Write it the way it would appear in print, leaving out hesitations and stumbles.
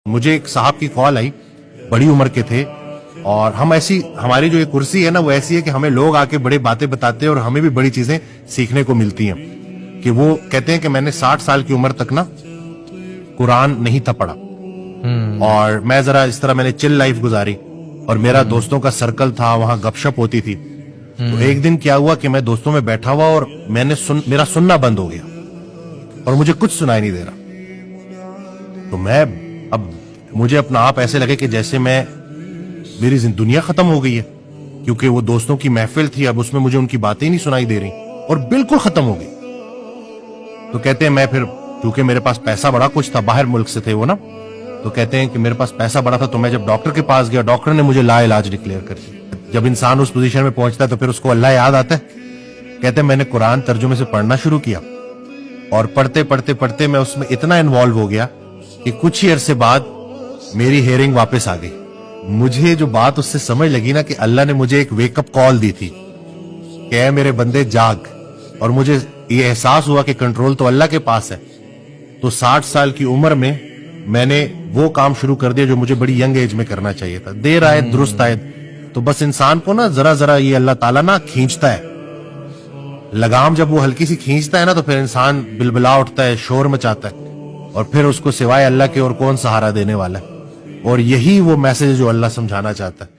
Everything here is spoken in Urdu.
مجھے ایک صاحب کی کال آئی, بڑی عمر کے تھے, اور ہم ایسی, ہماری جو یہ کرسی ہے نا وہ ایسی ہے کہ ہمیں لوگ آ کے بڑے باتیں بتاتے ہیں اور ہمیں بھی بڑی چیزیں سیکھنے کو ملتی ہیں. کہ وہ کہتے ہیں کہ میں نے 60 سال کی عمر تک نا قرآن نہیں تھا پڑھا, اور میں ذرا اس طرح میں نے چل لائف گزاری, اور میرا دوستوں کا سرکل تھا, وہاں گپ شپ ہوتی تھی. تو ایک دن کیا ہوا کہ میں دوستوں میں بیٹھا ہوا اور میں نے میرا سننا بند ہو گیا اور مجھے کچھ سنائی نہیں دے رہا. تو میں اب مجھے اپنا آپ ایسے لگے کہ جیسے میری دنیا ختم ہو گئی ہے, کیونکہ وہ دوستوں کی محفل تھی, اب اس میں مجھے ان کی باتیں نہیں سنائی دے رہی اور بالکل ختم ہو گئی. تو کہتے ہیں میں پھر, چونکہ میرے پاس پیسہ بڑا کچھ تھا, باہر ملک سے تھے وہ نا, تو کہتے ہیں کہ میرے پاس پیسہ بڑا تھا, تو میں جب ڈاکٹر کے پاس گیا, ڈاکٹر نے مجھے لا علاج ڈکلیئر کر دیا. جب انسان اس پوزیشن میں پہنچتا ہے تو پھر اس کو اللہ یاد آتا ہے. کہتے ہیں میں نے قرآن ترجمے سے پڑھنا شروع کیا, اور پڑھتے پڑھتے پڑھتے میں اس میں اتنا انوالو ہو گیا کہ کچھ ہی عرصے بعد میری ہیئرنگ واپس آ گئی. مجھے جو بات اس سے سمجھ لگی نا کہ اللہ نے مجھے ایک ویک اپ کال دی تھی کہ اے میرے بندے جاگ, اور مجھے یہ احساس ہوا کہ کنٹرول تو اللہ کے پاس ہے. تو 60 سال کی عمر میں نے وہ کام شروع کر دیا جو مجھے بڑی ینگ ایج میں کرنا چاہیے تھا. دیر آئے درست آئے, تو بس انسان کو نا ذرا ذرا یہ اللہ تعالیٰ نا کھینچتا ہے, لگام جب وہ ہلکی سی کھینچتا ہے نا تو پھر انسان بلبلا اٹھتا ہے, شور مچاتا ہے, اور پھر اس کو سوائے اللہ کے اور کون سہارا دینے والا ہے. اور یہی وہ میسج ہے جو اللہ سمجھانا چاہتا ہے.